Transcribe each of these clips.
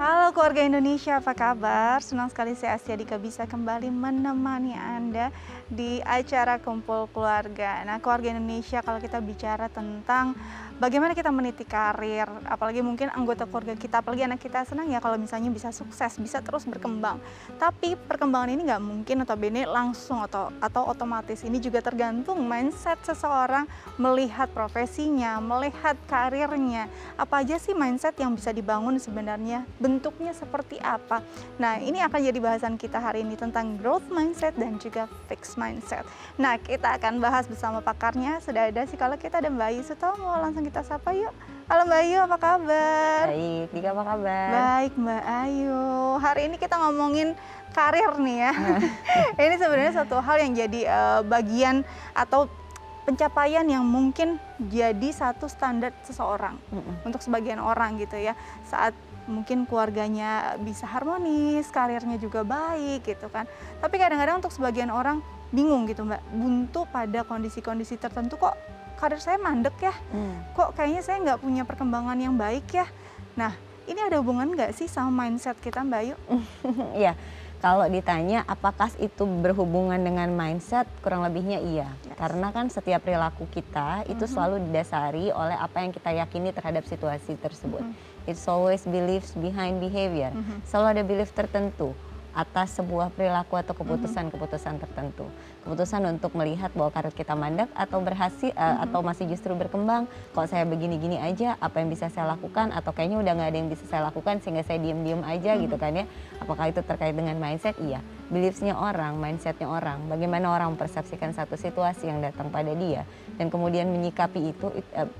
Halo keluarga Indonesia, apa kabar? Senang sekali saya Asia Dika bisa kembali menemani Anda di acara Kumpul Keluarga. Nah, keluarga Indonesia kalau kita bicara tentang bagaimana kita meniti karir, apalagi mungkin anggota keluarga kita, apalagi anak kita senang ya kalau misalnya bisa sukses, bisa terus berkembang. Tapi perkembangan ini nggak mungkin notabene langsung atau otomatis. Ini juga tergantung mindset seseorang melihat profesinya, melihat karirnya. Apa aja sih mindset yang bisa dibangun sebenarnya? Bentuknya seperti apa? Nah, ini akan jadi bahasan kita hari ini tentang growth mindset dan juga fixed mindset. Nah, kita akan bahas bersama pakarnya. Sudah ada psikolog kita, ada Mbak Ayu Sutomo. Langsung kita sapa yuk. Halo Mbak Ayu, apa kabar? Baik, Dika apa kabar? Baik Mbak Ayu. Hari ini kita ngomongin karir nih ya. Ini sebenarnya satu hal yang jadi bagian atau pencapaian yang mungkin jadi satu standar seseorang untuk sebagian orang gitu ya. Saat mungkin keluarganya bisa harmonis, karirnya juga baik gitu kan. Tapi kadang-kadang untuk sebagian orang bingung gitu Mbak, buntu pada kondisi-kondisi tertentu, kok karir saya mandek ya, kok kayaknya saya nggak punya perkembangan yang baik ya. Nah, ini ada hubungan nggak sih sama mindset kita Mbak Ayu? Iya, kalau ditanya apakah itu berhubungan dengan mindset, kurang lebihnya iya. Yes. Karena kan setiap perilaku kita itu selalu didasari oleh apa yang kita yakini terhadap situasi tersebut. It's always beliefs behind behavior. Selalu ada belief tertentu atas sebuah perilaku atau keputusan-keputusan tertentu. Keputusan untuk melihat bahwa karir kita mandek atau berhasil atau masih justru berkembang. Kok saya begini-gini aja, apa yang bisa saya lakukan, atau kayaknya udah nggak ada yang bisa saya lakukan sehingga saya diem-diem aja gitu kan ya. Apakah itu terkait dengan mindset? Iya. Beliefsnya orang, mindsetnya orang, bagaimana orang mempersepsikan satu situasi yang datang pada dia, dan kemudian menyikapi itu,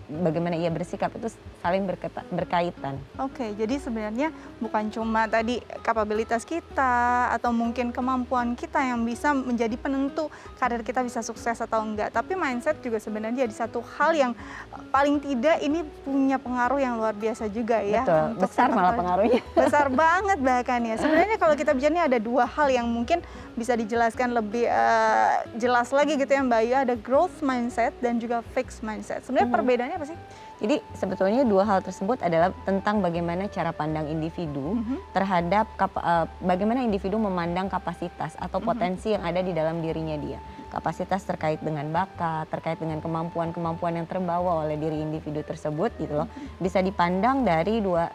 bagaimana ia bersikap, itu saling berkaitan. Oke, jadi sebenarnya bukan cuma tadi kapabilitas kita atau mungkin kemampuan kita yang bisa menjadi penentu karir kita bisa sukses atau enggak, tapi mindset juga sebenarnya jadi satu hal yang paling tidak ini punya pengaruh yang luar biasa juga ya. Betul, Untuk besar malah pengaruhnya. besar banget bahkan ya. Sebenarnya kalau kita bicara ini ada dua hal yang mungkin bisa dijelaskan lebih jelas lagi gitu ya Mbak Ayu, ada growth mindset dan juga fixed mindset. Sebenarnya perbedaannya apa sih? Jadi sebetulnya dua hal tersebut adalah tentang bagaimana cara pandang individu terhadap bagaimana individu memandang kapasitas atau potensi yang ada di dalam dirinya dia. Kapasitas terkait dengan bakat, terkait dengan kemampuan-kemampuan yang terbawa oleh diri individu tersebut gitu loh. Bisa dipandang dari dua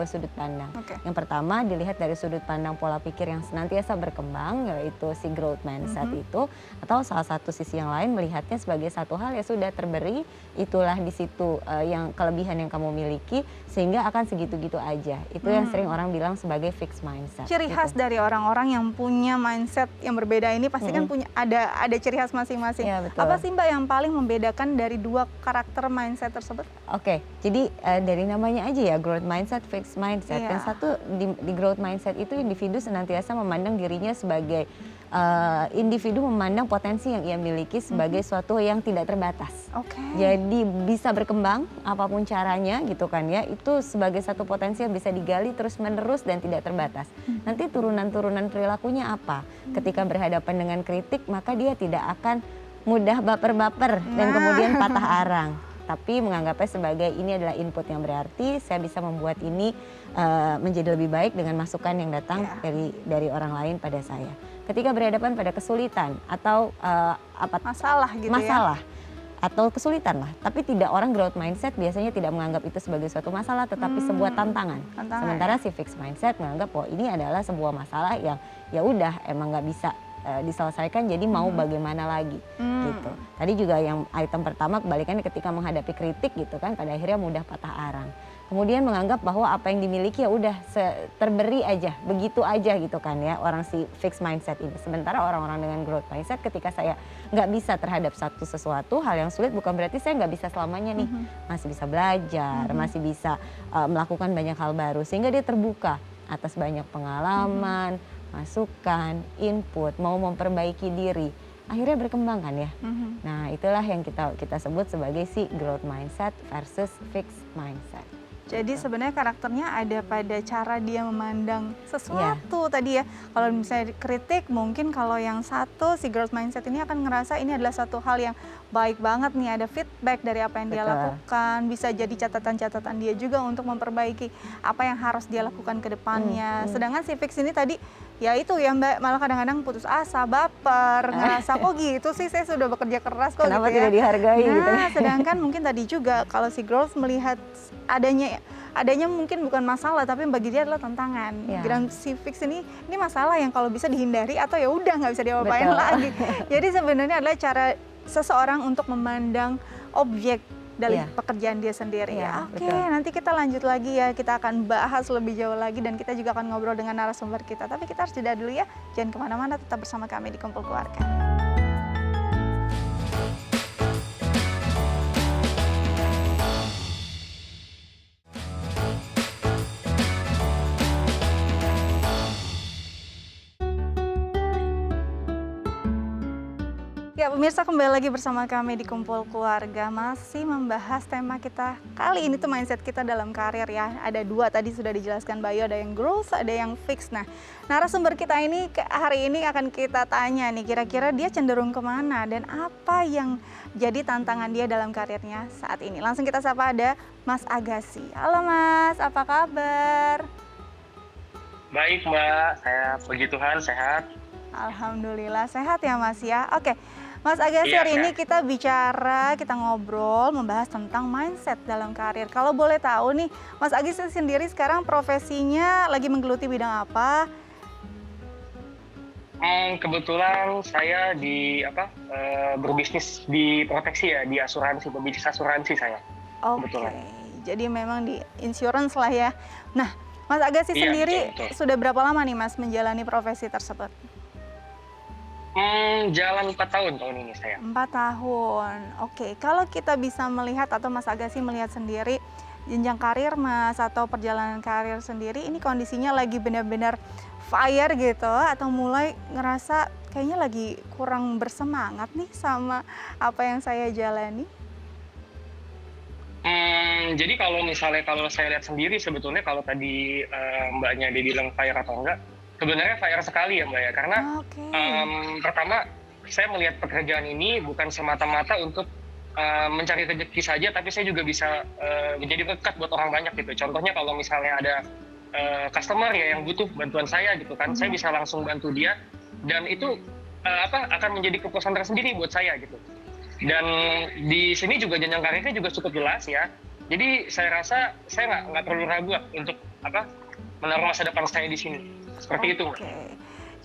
sudut pandang. Oke. Yang pertama dilihat dari sudut pandang pola pikir yang senantiasa berkembang, yaitu si growth mindset itu, atau salah satu sisi yang lain melihatnya sebagai satu hal yang sudah terberi, itulah di situ yang kelebihan yang kamu miliki sehingga akan segitu-gitu aja. Itu yang sering orang bilang sebagai fixed mindset. Ciri gitu. khas dari orang-orang yang punya mindset yang berbeda ini pasti kan punya ada ciri khas masing-masing. Iya, betul. Apa sih Mbak yang paling membedakan dari dua karakter mindset tersebut? Oke, jadi dari namanya aja ya, growth mindset, fixed mindset. Iya. Yang satu di growth mindset itu individu senantiasa memandang dirinya sebagai individu memandang potensi yang ia miliki sebagai suatu yang tidak terbatas. Oke. Jadi bisa berkembang apapun caranya gitu kan ya, itu sebagai satu potensi yang bisa digali terus-menerus dan tidak terbatas. Nanti turunan-turunan perilakunya apa? Ketika berhadapan dengan kritik, maka dia tidak akan mudah baper-baper dan kemudian patah arang. Tapi menganggapnya sebagai ini adalah input yang berarti, saya bisa membuat ini menjadi lebih baik dengan masukan yang datang dari orang lain pada saya. Ketika berhadapan pada kesulitan atau Masalah gitu ya. masalah atau kesulitan lah, tapi tidak, orang growth mindset biasanya tidak menganggap itu sebagai suatu masalah tetapi sebuah tantangan. Sementara si fixed mindset menganggap bahwa ini adalah sebuah masalah yang ya udah emang nggak bisa diselesaikan, jadi mau bagaimana lagi gitu. Tadi juga yang item pertama kebalikannya, ketika menghadapi kritik gitu kan, pada akhirnya mudah patah arang. Kemudian menganggap bahwa apa yang dimiliki ya udah terberi aja, begitu aja gitu kan ya, orang si fixed mindset ini. Sementara orang-orang dengan growth mindset, ketika saya nggak bisa terhadap sesuatu hal yang sulit, bukan berarti saya nggak bisa selamanya nih. Masih bisa belajar, masih bisa melakukan banyak hal baru, sehingga dia terbuka atas banyak pengalaman, masukan, input, mau memperbaiki diri. Akhirnya berkembang kan ya. Nah itulah yang kita sebut sebagai si growth mindset versus fixed mindset. Jadi sebenarnya karakternya ada pada cara dia memandang sesuatu tadi ya. Kalau misalnya kritik, mungkin kalau yang satu si growth mindset ini akan ngerasa ini adalah satu hal yang baik banget nih, ada feedback dari apa yang dia lakukan, bisa jadi catatan-catatan dia juga untuk memperbaiki apa yang harus dia lakukan ke depannya. Sedangkan si fix ini tadi ya itu ya Mbak, malah kadang-kadang putus asa, baper, ngerasa kok gitu sih, saya sudah bekerja keras kok kenapa gitu ya. tidak dihargai gitu. Nah, sedangkan mungkin tadi juga kalau si growth melihat adanya mungkin bukan masalah tapi bagi dia adalah tantangan. Dan si fix ini masalah yang kalau bisa dihindari atau ya udah nggak bisa diapain lagi. Jadi sebenarnya adalah cara seseorang untuk memandang objek dari pekerjaan dia sendiri ya. Oke, nanti kita lanjut lagi ya. Kita akan bahas lebih jauh lagi dan kita juga akan ngobrol dengan narasumber kita. Tapi kita harus jeda dulu ya. Jangan kemana-mana, tetap bersama kami di Kumpul Keluarga. Ya pemirsa, kembali lagi bersama kami di Kumpul Keluarga, masih membahas tema kita kali ini tuh mindset kita dalam karir ya. Ada dua tadi sudah dijelaskan Bayu, ada yang growth, ada yang fix. Nah narasumber kita ini hari ini akan kita tanya nih, kira-kira dia cenderung kemana dan apa yang jadi tantangan dia dalam karirnya saat ini. Langsung kita sapa, ada Mas Agassi. Halo Mas, apa kabar? Baik Mbak, saya puji Tuhan sehat. Alhamdulillah sehat ya Mas ya. Oke Mas Agassi, hari ini kita ngobrol, membahas tentang mindset dalam karir. Kalau boleh tahu nih, Mas Agassi sendiri sekarang profesinya lagi menggeluti bidang apa? Kebetulan saya berbisnis di proteksi ya, di asuransi, pembisnis asuransi saya. Oke, jadi memang di insurance lah ya. Nah, Mas Agassi sendiri betul. Sudah berapa lama nih Mas menjalani profesi tersebut? Jalan 4 tahun ini saya. 4 tahun, oke. Kalau kita bisa melihat atau Mas Agassi melihat sendiri jenjang karir Mas atau perjalanan karir sendiri, ini kondisinya lagi benar-benar fire gitu atau mulai ngerasa kayaknya lagi kurang bersemangat nih sama apa yang saya jalani? Jadi kalau saya lihat sendiri sebetulnya kalau tadi Mbaknya dia bilang fire atau enggak, sebenarnya fire sekali ya Mbak ya, karena pertama saya melihat pekerjaan ini bukan semata-mata untuk mencari rezeki saja, tapi saya juga bisa menjadi berkat buat orang banyak gitu. Contohnya kalau misalnya ada customer ya yang butuh bantuan saya gitu kan, saya bisa langsung bantu dia dan itu akan menjadi kepuasan tersendiri buat saya gitu. Dan di sini juga jenjang karirnya juga cukup jelas ya. Jadi saya rasa saya nggak perlu ragu untuk menaruh masa depan saya di sini. Seperti itu.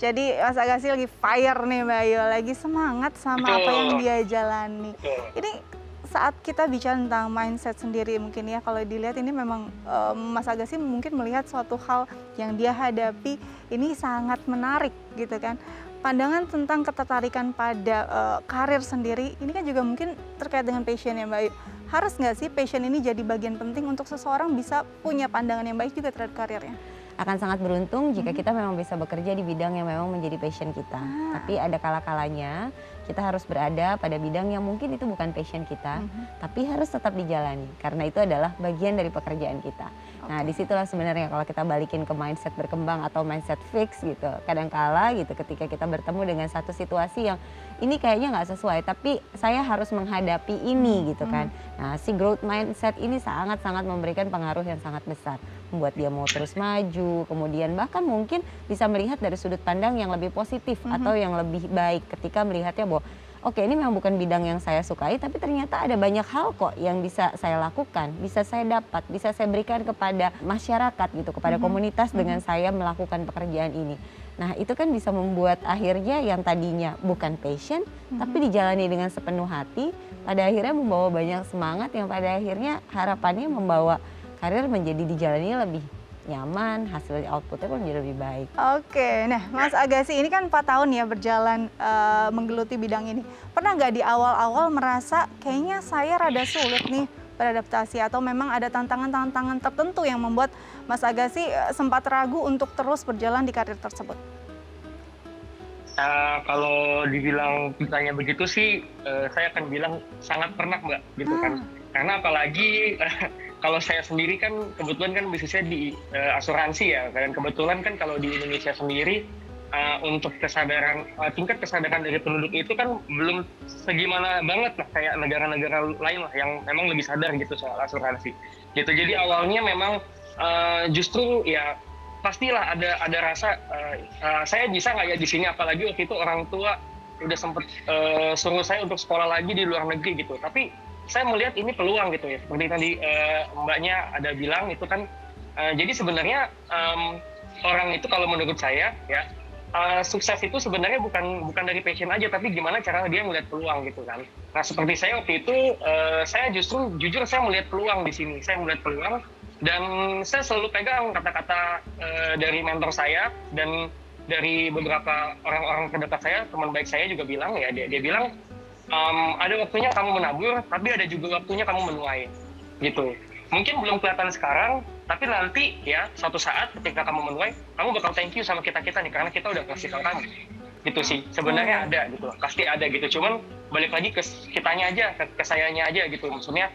Jadi Mas Agassi lagi fire nih Mbak Ayu, lagi semangat sama apa yang dia jalani. Ini saat kita bicara tentang mindset sendiri mungkin ya, kalau dilihat ini memang Mas Agassi mungkin melihat suatu hal yang dia hadapi ini sangat menarik gitu kan. Pandangan tentang ketertarikan pada karir sendiri, ini kan juga mungkin terkait dengan passion ya Mbak Ayu. Harus nggak sih passion ini jadi bagian penting untuk seseorang bisa punya pandangan yang baik juga terhadap karirnya? Akan sangat beruntung jika kita memang bisa bekerja di bidang yang memang menjadi passion kita. Tapi ada kala-kalanya kita harus berada pada bidang yang mungkin itu bukan passion kita, tapi harus tetap dijalani karena itu adalah bagian dari pekerjaan kita. Nah disitulah sebenarnya kalau kita balikin ke mindset berkembang atau mindset fix gitu. Kadang-kala gitu ketika kita bertemu dengan satu situasi yang ini kayaknya nggak sesuai, tapi saya harus menghadapi ini gitu kan. Nah si growth mindset ini sangat-sangat memberikan pengaruh yang sangat besar. Membuat dia mau terus maju, kemudian bahkan mungkin bisa melihat dari sudut pandang yang lebih positif atau yang lebih baik ketika melihatnya bahwa oke ini memang bukan bidang yang saya sukai, tapi ternyata ada banyak hal kok yang bisa saya lakukan, bisa saya dapat, bisa saya berikan kepada masyarakat gitu, kepada komunitas dengan saya melakukan pekerjaan ini. Nah itu kan bisa membuat akhirnya yang tadinya bukan passion, tapi dijalani dengan sepenuh hati, pada akhirnya membawa banyak semangat yang pada akhirnya harapannya membawa karir menjadi dijalani lebih nyaman, hasil outputnya pun menjadi lebih baik. Oke, nah Mas Agassi ini kan 4 tahun ya berjalan menggeluti bidang ini. Pernah nggak di awal-awal merasa kayaknya saya rada sulit nih beradaptasi atau memang ada tantangan-tantangan tertentu yang membuat Mas Agassi sempat ragu untuk terus berjalan di karir tersebut? Kalau dibilang ditanya begitu sih, saya akan bilang sangat pernah Mbak, gitu kan. Karena apalagi kalau saya sendiri kan kebetulan kan bisnisnya di asuransi ya, dan kebetulan kan kalau di Indonesia sendiri untuk tingkat kesadaran dari penduduk itu kan belum segimana banget lah kayak negara-negara lain lah yang memang lebih sadar gitu soal asuransi. Gitu. Jadi awalnya memang justru ya pastilah ada rasa saya bisa nggak ya di sini, apalagi waktu itu orang tua udah sempet suruh saya untuk sekolah lagi di luar negeri gitu. Tapi saya melihat ini peluang gitu ya. Seperti tadi mbaknya ada bilang itu kan jadi sebenarnya orang itu kalau menurut saya ya sukses itu sebenarnya bukan dari passion aja, tapi gimana cara dia melihat peluang gitu kan. Nah seperti saya waktu itu, saya justru jujur saya melihat peluang di sini. Saya melihat peluang dan saya selalu pegang kata-kata dari mentor saya dan dari beberapa orang-orang terdekat saya, teman baik saya juga bilang ya, dia bilang ada waktunya kamu menabur, tapi ada juga waktunya kamu menuai gitu. Mungkin belum kelihatan sekarang, tapi nanti ya suatu saat ketika kamu menuai, kamu bakal thank you sama kita nih karena kita udah kasih tahu kamu. Gitu sih. Sebenarnya ada gitu. Pasti ada gitu. Cuman balik lagi ke kitanya aja, ke sayanya aja gitu. Maksudnya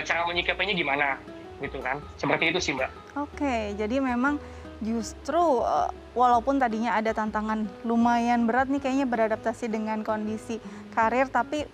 cara menyikapinya gimana gitu kan. Seperti itu sih, Mbak. Oke, jadi memang justru walaupun tadinya ada tantangan lumayan berat nih kayaknya beradaptasi dengan kondisi karir, tapi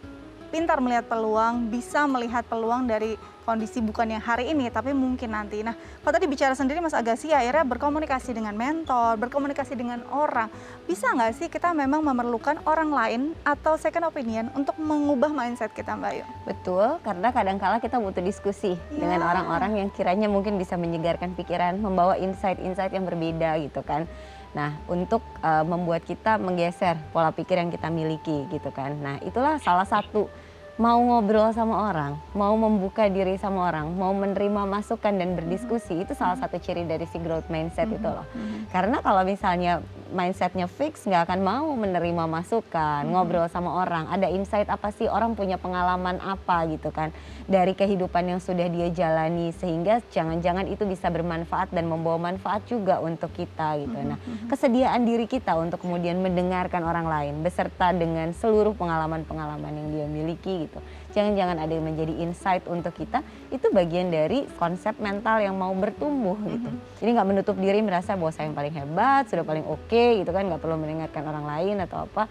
pintar melihat peluang, bisa melihat peluang dari kondisi bukan yang hari ini, tapi mungkin nanti. Nah, kalau tadi bicara sendiri Mas Agassi akhirnya berkomunikasi dengan mentor, berkomunikasi dengan orang. Bisa nggak sih kita memang memerlukan orang lain atau second opinion untuk mengubah mindset kita, Mbak Ayu? Betul, karena kadang-kala kita butuh diskusi dengan orang-orang yang kiranya mungkin bisa menyegarkan pikiran, membawa insight-insight yang berbeda gitu kan. Nah, untuk membuat kita menggeser pola pikir yang kita miliki gitu kan. Nah, itulah salah satu, mau ngobrol sama orang, mau membuka diri sama orang, mau menerima masukan dan berdiskusi, itu salah satu ciri dari si growth mindset itu loh. Karena kalau misalnya mindsetnya fix, nggak akan mau menerima masukan, ngobrol sama orang, ada insight apa sih, orang punya pengalaman apa gitu kan dari kehidupan yang sudah dia jalani, sehingga jangan-jangan itu bisa bermanfaat dan membawa manfaat juga untuk kita gitu. Nah, kesediaan diri kita untuk kemudian mendengarkan orang lain beserta dengan seluruh pengalaman-pengalaman yang dia miliki gitu. Jangan-jangan ada yang menjadi insight untuk kita, itu bagian dari konsep mental yang mau bertumbuh gitu. Jadi nggak menutup diri merasa bahwa saya yang paling hebat, sudah paling oke gitu kan, nggak perlu mendengarkan orang lain atau apa.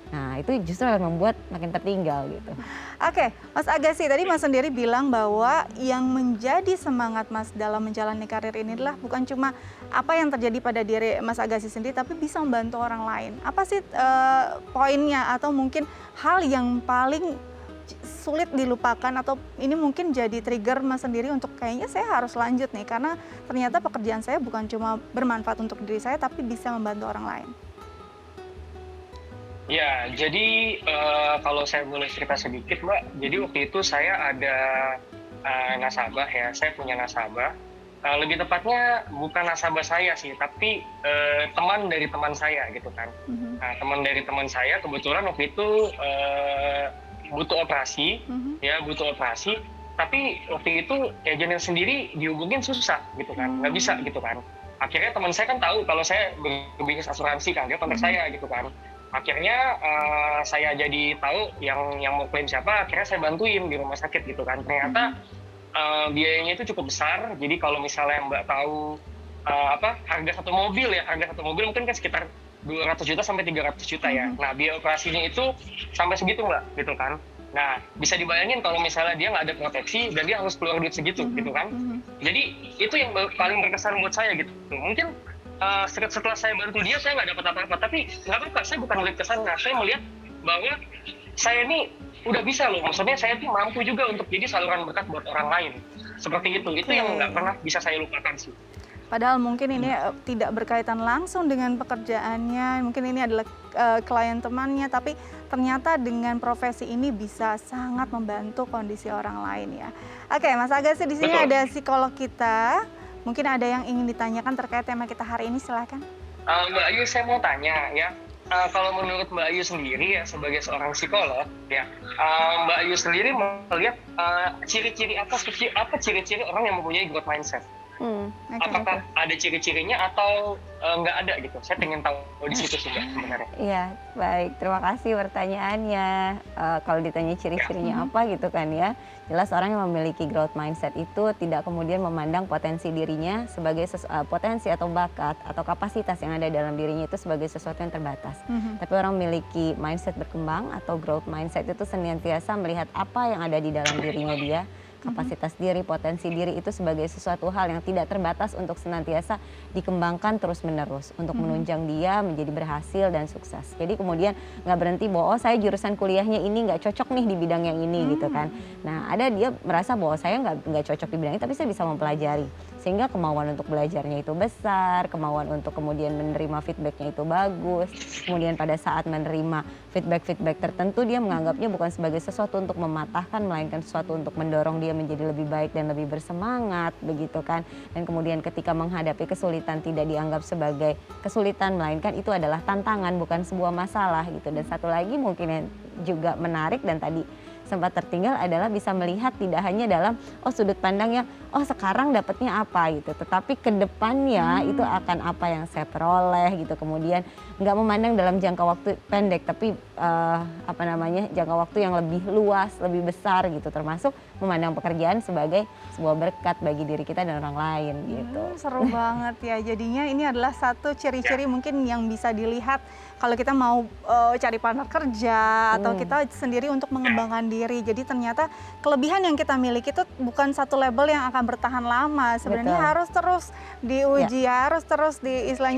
Nah, itu justru akan membuat makin tertinggal gitu. Oke, Mas Agassi, tadi Mas sendiri bilang bahwa yang menjadi semangat Mas dalam menjalani karir ini adalah bukan cuma apa yang terjadi pada diri Mas Agassi sendiri, tapi bisa membantu orang lain. Apa sih poinnya atau mungkin hal yang paling sulit dilupakan atau ini mungkin jadi trigger Mas sendiri untuk kayaknya saya harus lanjut nih karena ternyata pekerjaan saya bukan cuma bermanfaat untuk diri saya tapi bisa membantu orang lain. Ya, jadi kalau saya boleh cerita sedikit, Mbak. Jadi waktu itu saya ada nasabah ya, saya punya nasabah. Lebih tepatnya bukan nasabah saya sih, tapi teman dari teman saya gitu kan. Nah, teman dari teman saya kebetulan waktu itu butuh operasi, ya butuh operasi. Tapi waktu itu agennya sendiri dihubungin susah gitu kan, nggak bisa gitu kan. Akhirnya teman saya kan tahu kalau saya berbisnis asuransi kan, dia kontak saya gitu kan. Akhirnya saya jadi tahu yang mau klaim siapa, akhirnya saya bantuin di rumah sakit gitu kan. Ternyata biayanya itu cukup besar, jadi kalau misalnya Mbak tahu harga satu mobil mungkin kan sekitar 200 juta sampai 300 juta ya. Nah, biaya operasinya itu sampai segitu Mbak, gitu kan. Nah, bisa dibayangin kalau misalnya dia nggak ada proteksi dan dia harus keluar duit segitu, gitu kan. Jadi itu yang paling berkesan buat saya gitu. Mungkin setelah saya bantu dia, saya nggak dapat apa-apa, tapi nggak apa-apa, saya bukan melihat ke sana, saya melihat bahwa saya ini udah bisa loh, maksudnya saya tuh mampu juga untuk jadi saluran berkat buat orang lain, seperti itu yang nggak pernah bisa saya lupakan sih. Padahal mungkin ini tidak berkaitan langsung dengan pekerjaannya, mungkin ini adalah klien temannya, tapi ternyata dengan profesi ini bisa sangat membantu kondisi orang lain ya. Oke, Mas Agassi, di sini ada psikolog kita. Mungkin ada yang ingin ditanyakan terkait tema kita hari ini, silakan. Mbak Ayu, saya mau tanya ya, kalau menurut Mbak Ayu sendiri ya sebagai seorang psikolog ya, Mbak Ayu sendiri melihat ciri-ciri apa ciri-ciri orang yang mempunyai growth mindset? Apakah ada ciri-cirinya atau nggak ada gitu? Saya pengen tahu di situ sih Mbak sebenarnya. Iya, baik. Terima kasih pertanyaannya. Kalau ditanya ciri-cirinya apa gitu kan ya, jelas orang yang memiliki growth mindset itu tidak kemudian memandang potensi dirinya sebagai potensi atau bakat atau kapasitas yang ada dalam dirinya itu sebagai sesuatu yang terbatas. Tapi orang memiliki mindset berkembang atau growth mindset itu senantiasa melihat apa yang ada di dalam dirinya dia, kapasitas diri, potensi diri itu sebagai sesuatu hal yang tidak terbatas untuk senantiasa dikembangkan terus-menerus untuk menunjang dia menjadi berhasil dan sukses. Jadi kemudian nggak berhenti bahwa saya jurusan kuliahnya ini nggak cocok nih di bidang yang ini gitu kan. Nah ada dia merasa bahwa saya nggak cocok di bidang ini tapi saya bisa mempelajari. Sehingga kemauan untuk belajarnya itu besar, kemauan untuk kemudian menerima feedbacknya itu bagus. Kemudian pada saat menerima feedback tertentu dia menganggapnya bukan sebagai sesuatu untuk mematahkan, melainkan sesuatu untuk mendorong dia menjadi lebih baik dan lebih bersemangat begitu kan. Dan kemudian ketika menghadapi kesulitan tidak dianggap sebagai kesulitan, melainkan itu adalah tantangan bukan sebuah masalah gitu. Dan satu lagi mungkin yang juga menarik dan tadi sempat tertinggal adalah bisa melihat tidak hanya dalam sudut pandangnya sekarang dapatnya apa gitu, tetapi ke depannya itu akan apa yang saya peroleh gitu. Kemudian nggak memandang dalam jangka waktu pendek tapi jangka waktu yang lebih luas, lebih besar gitu, termasuk memandang pekerjaan sebagai sebuah berkat bagi diri kita dan orang lain gitu. Seru banget ya, jadinya ini adalah satu ciri-ciri mungkin yang bisa dilihat kalau kita mau cari partner kerja atau kita sendiri untuk mengembangkan diri. Jadi ternyata kelebihan yang kita miliki itu bukan satu label yang akan bertahan lama. Sebenarnya harus terus diuji, harus terus diasah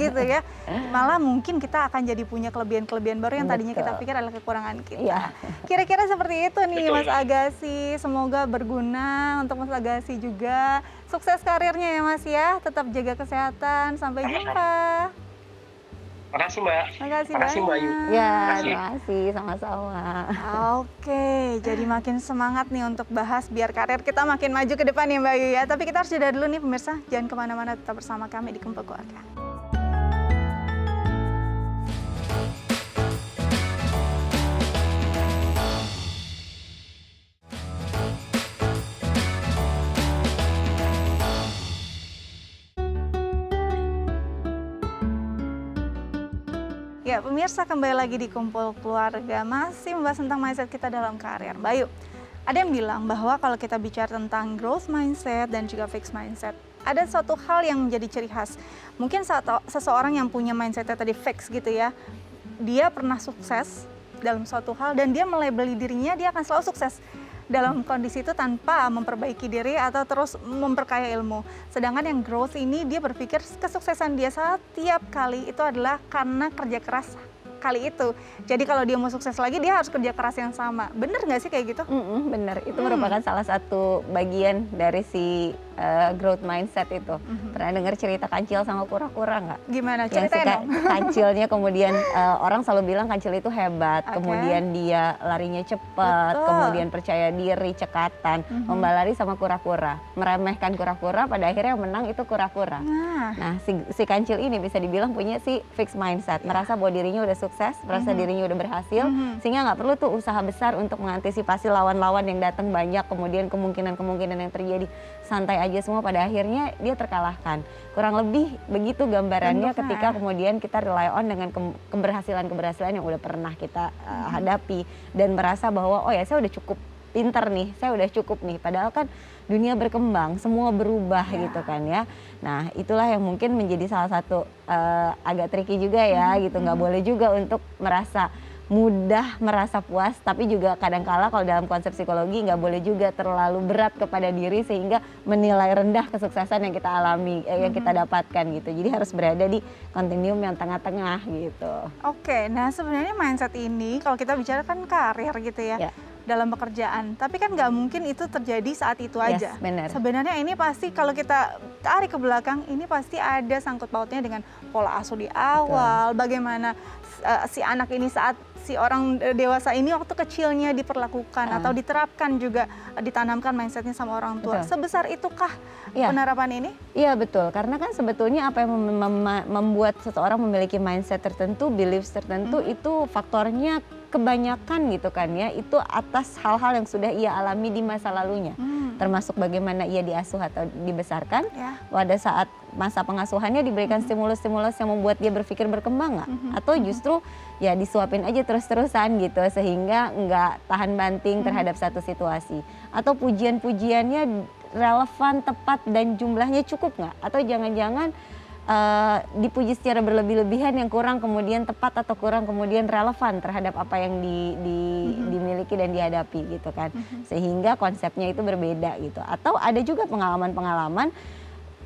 gitu ya. Malah mungkin kita akan jadi punya kelebihan-kelebihan baru yang tadinya kita pikir adalah kekurangan kita. Kira-kira seperti itu nih Mas Agassi. Semoga berguna untuk Mas Agassi juga. Sukses karirnya ya Mas ya. Tetap jaga kesehatan. Sampai jumpa. Makasih Mbak. Makasih Mbak Ayu. Ya, terima kasih sama-sama. Oke, jadi makin semangat nih untuk bahas biar karir kita makin maju ke depan ya Mbak Ayu ya. Tapi kita harus jeda dulu nih pemirsa. Jangan kemana-mana, tetap bersama kami di Kumpul Keluarga. Ya, pemirsa kembali lagi di Kumpul Keluarga, masih membahas tentang mindset kita dalam karir. Mbak Ayu, ada yang bilang bahwa kalau kita bicara tentang growth mindset dan juga fixed mindset, ada suatu hal yang menjadi ciri khas. Mungkin seseorang yang punya mindsetnya tadi fix gitu ya, dia pernah sukses dalam suatu hal dan dia melabeli dirinya dia akan selalu sukses dalam kondisi itu tanpa memperbaiki diri atau terus memperkaya ilmu. Sedangkan yang growth ini dia berpikir kesuksesan dia setiap kali itu adalah karena kerja keras kali itu. Jadi kalau dia mau sukses lagi dia harus kerja keras yang sama. Bener nggak sih kayak gitu? Bener, itu merupakan salah satu bagian dari si growth mindset itu. Pernah dengar cerita kancil sama kura-kura nggak? Gimana? Ceritain dong. Kancilnya kemudian orang selalu bilang kancil itu hebat, kemudian dia larinya cepat, kemudian percaya diri, cekatan, lomba lari sama kura-kura, meremehkan kura-kura, pada akhirnya yang menang itu kura-kura. Nah si kancil ini bisa dibilang punya si fixed mindset, merasa bahwa dirinya udah sukses, merasa dirinya udah berhasil, sehingga nggak perlu tuh usaha besar untuk mengantisipasi lawan-lawan yang datang banyak, kemudian kemungkinan-kemungkinan yang terjadi, santai aja semua, pada akhirnya dia terkalahkan. Kurang lebih begitu gambarannya ketika kemudian kita rely on dengan keberhasilan-keberhasilan yang udah pernah kita hadapi dan merasa bahwa saya udah cukup pinter nih, saya udah cukup nih, padahal kan dunia berkembang, semua berubah gitu kan ya. Nah itulah yang mungkin menjadi salah satu agak tricky juga ya gitu, nggak boleh juga untuk merasa mudah merasa puas, tapi juga kadang-kala kalau dalam konsep psikologi nggak boleh juga terlalu berat kepada diri sehingga menilai rendah kesuksesan yang kita alami, yang kita dapatkan gitu. Jadi harus berada di kontinuum yang tengah-tengah gitu. Oke, nah sebenarnya mindset ini kalau kita bicara kan karir gitu ya. Dalam pekerjaan, tapi kan nggak mungkin itu terjadi saat itu aja. Benar. Sebenarnya ini pasti kalau kita tarik ke belakang, ini pasti ada sangkut pautnya dengan pola asuh di awal, bagaimana si anak ini saat si orang dewasa ini waktu kecilnya diperlakukan atau diterapkan juga, ditanamkan mindsetnya sama orang tua. Betul. Sebesar itukah penerapan ini? Iya betul, karena kan sebetulnya apa yang membuat seseorang memiliki mindset tertentu, beliefs tertentu itu faktornya kebanyakan gitu kan ya, itu atas hal-hal yang sudah ia alami di masa lalunya. Termasuk bagaimana ia diasuh atau dibesarkan, pada saat masa pengasuhannya diberikan stimulus-stimulus yang membuat dia berpikir berkembang nggak? Atau justru ya disuapin aja terus-terusan gitu sehingga nggak tahan banting terhadap satu situasi. Atau pujian-pujiannya relevan, tepat dan jumlahnya cukup nggak? Atau jangan-jangan dipuji secara berlebih-lebihan yang kurang kemudian tepat atau kurang kemudian relevan terhadap apa yang dimiliki dan dihadapi gitu kan. Sehingga konsepnya itu berbeda gitu. Atau ada juga pengalaman-pengalaman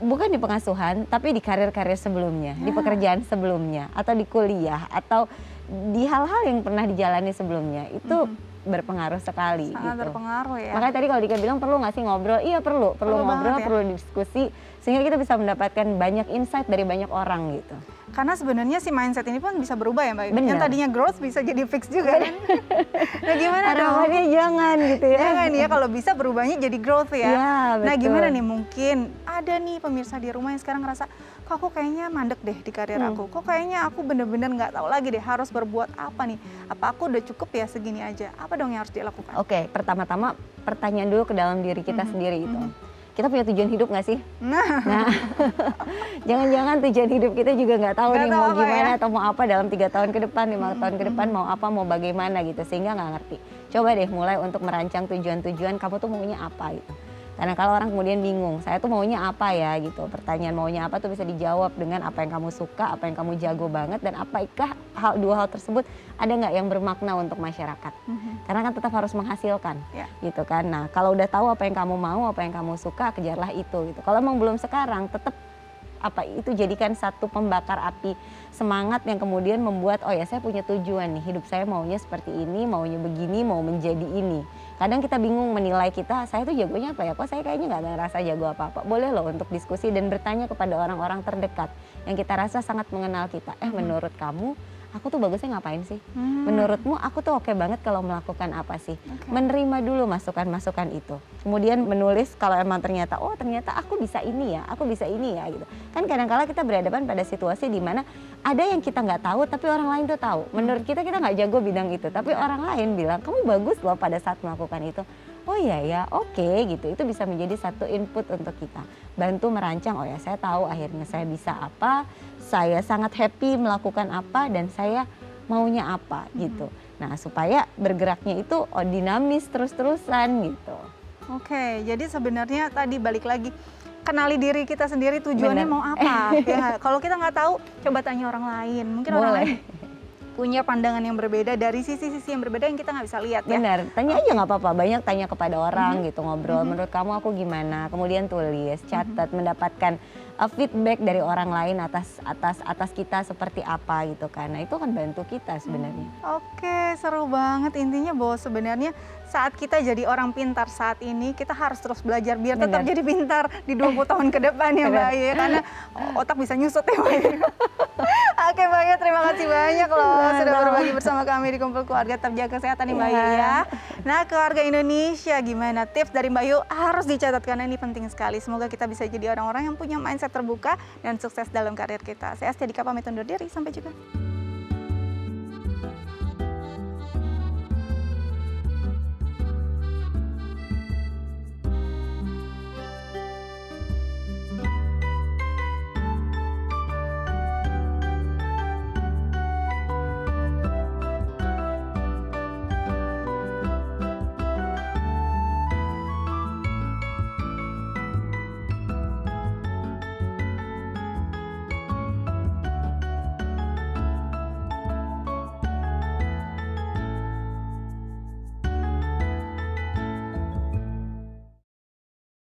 bukan di pengasuhan tapi di karir-karir sebelumnya, di pekerjaan sebelumnya atau di kuliah atau di hal-hal yang pernah dijalani sebelumnya itu berpengaruh sekali. Sangat gitu. berpengaruh ya. Makanya tadi kalau Dika bilang perlu nggak sih ngobrol? Iya perlu ngobrol, ya. perlu diskusi sehingga kita bisa mendapatkan banyak insight dari banyak orang gitu. Karena sebenarnya si mindset ini pun bisa berubah ya Mbak. Bener. Yang tadinya growth bisa jadi fix juga kan. Nah gimana dong? Harapannya jangan gitu ya. Jangan ya, kalau bisa berubahnya jadi growth ya. Ya betul. Nah gimana nih, mungkin ada nih pemirsa di rumah yang sekarang ngerasa kok aku kayaknya mandek deh di karir aku. Kok kayaknya aku bener-bener nggak tahu lagi deh harus berbuat apa nih. Apa aku udah cukup ya segini aja. Apa dong yang harus dilakukan? Oke, pertama-tama pertanyaan dulu ke dalam diri kita sendiri itu. Kita punya tujuan hidup nggak sih? Nah, jangan-jangan tujuan hidup kita juga nggak tahu nih mau gimana atau mau apa dalam 3 tahun ke depan, 5 tahun ke depan mau apa, mau bagaimana gitu sehingga nggak ngerti. Coba deh mulai untuk merancang tujuan-tujuan kamu tuh maunya apa gitu. Karena kalau orang kemudian bingung, saya tuh maunya apa ya gitu. Pertanyaan maunya apa tuh bisa dijawab dengan apa yang kamu suka, apa yang kamu jago banget dan apakah dua hal tersebut ada nggak yang bermakna untuk masyarakat. Karena kan tetap harus menghasilkan gitu kan. Nah kalau udah tahu apa yang kamu mau, apa yang kamu suka, kejarlah itu gitu. Kalau emang belum sekarang tetap apa itu jadikan satu pembakar api semangat yang kemudian membuat oh ya saya punya tujuan nih, hidup saya maunya seperti ini, maunya begini, mau menjadi ini. Kadang kita bingung menilai kita, saya tuh jagonya apa ya, kok saya kayaknya nggak ngerasa jago apa-apa. Boleh loh untuk diskusi dan bertanya kepada orang-orang terdekat yang kita rasa sangat mengenal kita. Menurut kamu aku tuh bagusnya ngapain sih? Menurutmu aku tuh oke banget kalau melakukan apa sih? Menerima dulu masukan-masukan itu. Kemudian menulis kalau emang ternyata, oh ternyata aku bisa ini ya, aku bisa ini ya gitu. Kan kadang-kala kita berhadapan pada situasi di mana ada yang kita nggak tahu tapi orang lain tuh tahu. Menurut kita nggak jago bidang itu, tapi orang lain bilang kamu bagus loh pada saat melakukan itu. Oh iya ya, oke gitu. Itu bisa menjadi satu input untuk kita. Bantu merancang, oh ya saya tahu akhirnya saya bisa apa, saya sangat happy melakukan apa dan saya maunya apa gitu. Nah supaya bergeraknya itu dinamis terus-terusan gitu. Oke, jadi sebenarnya tadi balik lagi kenali diri kita sendiri tujuannya mau apa. Ya, kalau kita nggak tahu, coba tanya orang lain. Mungkin orang lain punya pandangan yang berbeda dari sisi-sisi yang berbeda yang kita nggak bisa lihat ya. Benar, tanya aja nggak apa-apa. Banyak tanya kepada orang gitu, ngobrol. Menurut kamu aku gimana? Kemudian tulis, catat, mendapatkan feedback dari orang lain atas kita seperti apa gitu kan. Nah itu kan bantu kita sebenarnya. Oke, seru banget. Intinya bahwa sebenarnya saat kita jadi orang pintar saat ini, kita harus terus belajar biar tetap jadi pintar di 20 tahun ke depan ya Mbak Ayu. Karena otak bisa nyusut ya Mbak Ayu. Oke Mbak Ayu, terima kasih banyak loh sudah berbagi bersama kami di Kumpul Keluarga. Tetap jaga kesehatan nih Mbak Ayu ya. Nah keluarga Indonesia, gimana tips dari Mbak Ayu harus dicatat karena ini penting sekali. Semoga kita bisa jadi orang-orang yang punya mindset terbuka dan sukses dalam karir kita. Saya Astia Dika pamit undur diri, sampai jumpa.